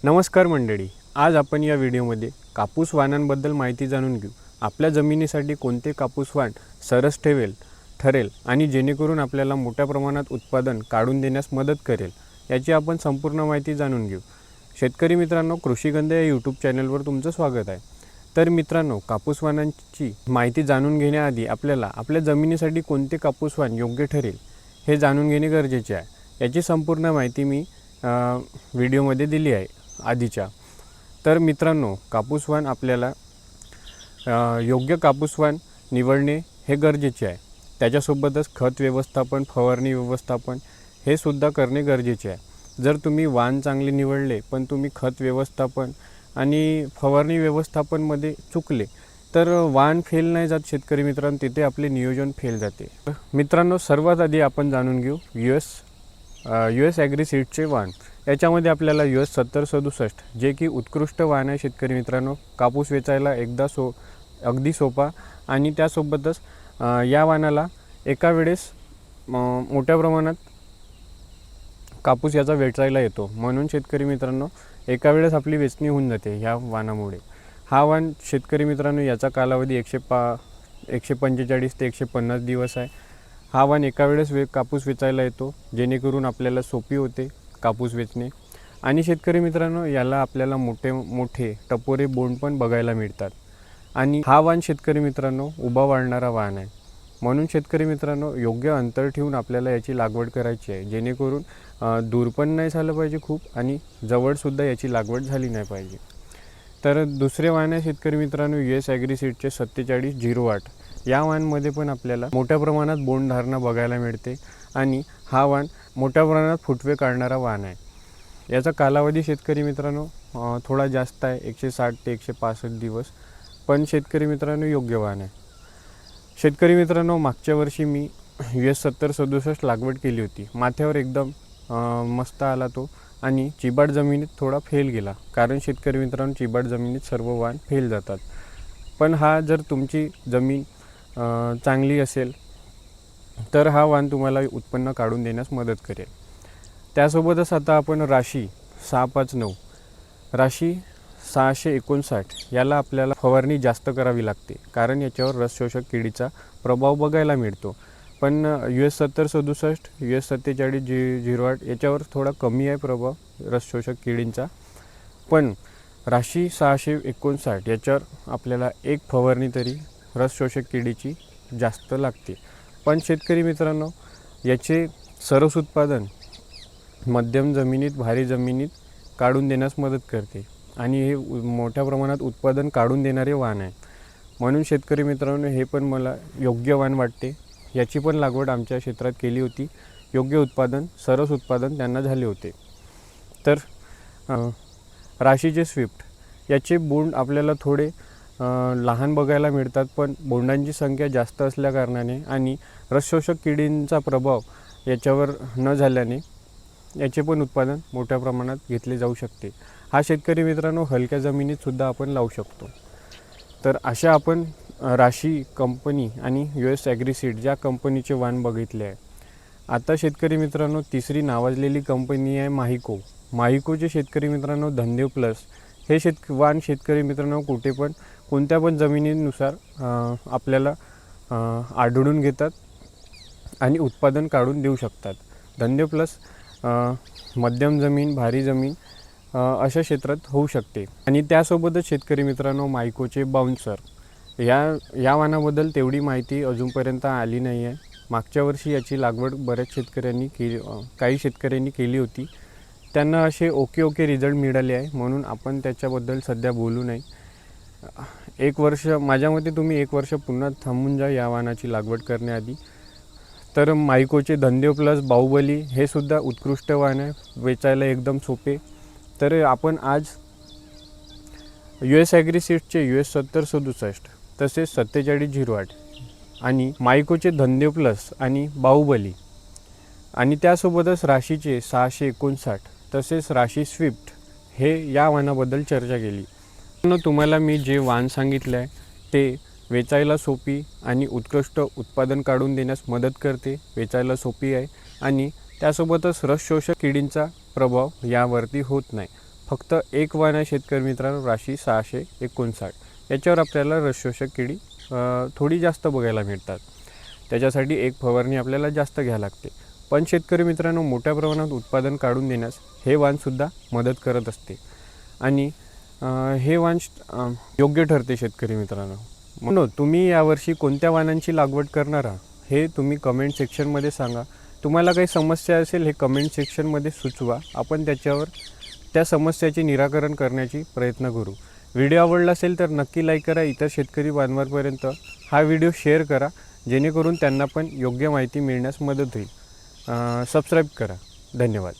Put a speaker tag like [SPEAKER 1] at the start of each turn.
[SPEAKER 1] नमस्कार मंडळी, आज आपण या व्हिडिओमध्ये कापूस वाणांबद्दल माहिती जाणून घेऊ। आपल्या जमिनीसाठी कोणते कापूस वाण सरस ठरेल आणि जेणेकरून आपल्याला मोठ्या प्रमाणात उत्पादन काढून देण्यास मदत करेल याची आपण संपूर्ण माहिती जाणून घेऊ। शेतकरी मित्रांनो, कृषीगंध या यूट्यूब चॅनलवर तुमचं स्वागत आहे। तर मित्रांनो, कापूस वाणांची माहिती जाणून घेण्याआधी आपल्याला आपल्या जमिनीसाठी कोणते कापूस वाण योग्य ठरेल हे जाणून घेणे गरजेचे आहे। याची संपूर्ण माहिती मी व्हिडिओमध्ये दिली आहे आधीच्या। तर मित्रांनो, कापूस वाण आपल्याला योग्य कापूस वाण निवडणे हे गरजेचे आहे। त्याच्यासोबतच खत व्यवस्थापन, फवारणी व्यवस्थापन हे सुद्धा करणे गरजेचे आहे। जर तुम्ही वाण चांगले निवडले पण तुम्ही खत व्यवस्थापन आणि फवारणी व्यवस्थापनमध्ये चुकले तर वाण फेल नाही जात शेतकरी मित्रांनो, तिथे आपले नियोजन फेल जाते। मित्रांनो, सर्वात आधी आपण जाणून घेऊ US ॲग्री सीड्सचे वाण। याच्यामध्ये आपल्याला US 7067 जे की उत्कृष्ट वाण आहे शेतकरी मित्रांनो। कापूस वेचायला अगदी सोपा आणि त्यासोबतच या वाणाला एका वेळेस मोठ्या प्रमाणात कापूस याचा वेचायला येतो, म्हणून शेतकरी मित्रांनो एका वेळेस आपली वेचणी होऊन जाते ह्या वाणामुळे। हा वाण शेतकरी मित्रांनो याचा कालावधी 145 ते 150 दिवस आहे। हा वाण एका वेळेस कापूस वेचायला येतो, जेणेकरून आपल्याला सोपी होते कापूस वेचणे। आणि शेतकरी मित्रांनो, याला आपल्याला मोठे टपोरे बोंड पण बघायला मिळतात। आणि हा वाण शेतकरी मित्रांनो उभा वाढणारा वाण आहे, म्हणून शेतकरी मित्रांनो योग्य अंतर ठेवून आपल्याला याची लागवड करायची आहे, जेणेकरून दूर पण नाही झालं पाहिजे खूप आणि जवळसुद्धा याची लागवड झाली नाही पाहिजे। तर दुसरे वाण आहे शेतकरी मित्रांनो US ॲग्री सीडचे 4708। या वाणमध्ये पण आपल्याला मोठ्या प्रमाणात बोंड धारणा बघायला मिळते आणि हा वाण मोठ्या प्रमाणात फुटवे काढणारा वाण आहे। याचा कालावधी शेतकरी मित्रांनो थोडा जास्त आहे, 160 ते 165 दिवस, पण शेतकरी मित्रांनो योग्य वाण आहे। शेतकरी मित्रांनो, मागच्या वर्षी मी US 7067 लागवड केली होती। माथ्यावर एकदम मस्त आला तो आणि चिबाड जमिनीत थोडा फेल गेला, कारण शेतकरी मित्रांनो चिबाड जमिनीत सर्व वाण फेल जातात। पण हा जर तुमची जमीन चांगली असेल तर हा वाण तुम्हाला उत्पन्न काढून देण्यास मदत करेल। त्यासोबतच आता आपण राशी 659, राशी 659 याला आपल्याला फवारणी जास्त करावी लागते, कारण याच्यावर रस शोषक किडीचा प्रभाव बघायला मिळतो। पण US 7067, US 4708 याच्यावर थोडा कमी आहे प्रभाव रस शोषक किडींचा। पण राशी 659 याच्यावर आपल्याला एक फवारणी तरी रस शोषक किडीची जास्त लागते। पण शेतकरी मित्रांनो, याचे सरस उत्पादन मध्यम जमिनीत, भारी जमिनीत काढून देण्यास मदत करते आणि हे मोठ्या प्रमाणात उत्पादन काढून देणारे वाण आहे, म्हणून शेतकरी मित्रांनो हे पण मला योग्य वाण वाटते। याची पण लागवड आमच्या क्षेत्रात केली होती, योग्य उत्पादन, सरस उत्पादन त्यांना झाले होते। तर राशीचे स्विफ्ट याचे बोंड आपल्याला थोडे लहान बघायला मिळतात, पण बोंडांची संख्या जास्त असल्याकारणाने आणि रसशोषक किडींचा प्रभाव याच्यावर न झाल्याने याचे पण उत्पादन मोठ्या प्रमाणात घेतले जाऊ शकते। हा शेतकरी मित्रांनो हलक्या जमिनीत सुद्धा आपण लावू शकतो। तर अशा आपण राशी कंपनी आणि US ॲग्री सीड या कंपनीचे वाण बघितले आहे। आता शेतकरी मित्रांनो तिसरी नावाजलेली कंपनी आहे माहिको। माहिकोचे शेतकरी मित्रांनो धनदेव प्लस हे वाण शेतकरी मित्रांनो कुठे पण कोणत्या पण जमिनीनुसार आपल्याला आढळून घेतात आणि उत्पादन काढून देऊ शकतात। धनदेव प्लस मध्यम जमीन, भारी जमीन अशा क्षेत्रात होऊ शकते। आणि त्यासोबतच शेतकरी मित्रांनो मायकोचे बाउन्सर या वाणाबद्दल तेवढी माहिती अजूनपर्यंत आली नाही आहे। मागच्या वर्षी याची लागवड काही शेतकऱ्यांनी केली होती, त्यांना असे ओके रिझल्ट मिळाले आहे, म्हणून आपण त्याच्याबद्दल सध्या बोलू नाही। माझ्या मते तुम्ही 1 वर्ष पुन्हा थांबून जा या वाणाची लागवड करण्याआधी। तर मायकोचे धनदेव प्लस बाहुबली हे सुद्धा उत्कृष्ट वाण आहे, वेचायला एकदम सोपे। तर आपण आज US ॲग्री सीड्सचे US 7067 तसेच 4708 आणि मायकोचे धनदेव प्लस आणि बाहुबली आणि त्यासोबतच राशीचे 659 तसेच राशी स्विफ्ट हे या वाणाबद्दल चर्चा केली। तुम्हाला मी जे वाण सांगितले आहे ते वेचायला सोपी आणि उत्कृष्ट उत्पादन काढून देण्यास मदत करते, वेचायला सोपी आहे आणि त्यासोबतच रस शोषक किडींचा प्रभाव यावरती होत नाही, फक्त एक वाण आहे शेतकरी मित्रांनो, राशी 659. याच्यावर आपल्याला रसशोषक किडी थोडी जास्त बघायला मिळतात. त्याच्यासाठी एक फवारणी आपल्याला जास्त घ्यावी लागते. पण शेतकरी मित्रांनो, मोठ्या प्रमाणात उत्पादन काढून देण्यास हे वाणसुद्धा मदत करत असते आणि हे वाण योग्य ठरते शेतकरी मित्रांनो. म्हणून तुम्ही यावर्षी कोणत्या वाणांची लागवड करणार आहात हे तुम्ही कमेंट सेक्शनमध्ये सांगा. तुम्हाला काही समस्या असेल हे कमेंट सेक्शनमध्ये सुचवा. आपण त्याच्यावर त्या समस्याचे निराकरण करण्याची प्रयत्न करू. व्हिडिओ आवडला असेल तर नक्की लाईक करा. इतर शेतकरी बांधवांपर्यंत हा व्हिडिओ शेअर करा, जेणेकरून त्यांना पण योग्य माहिती मिळण्यास मदत होईल. सबस्क्राईब करा. धन्यवाद.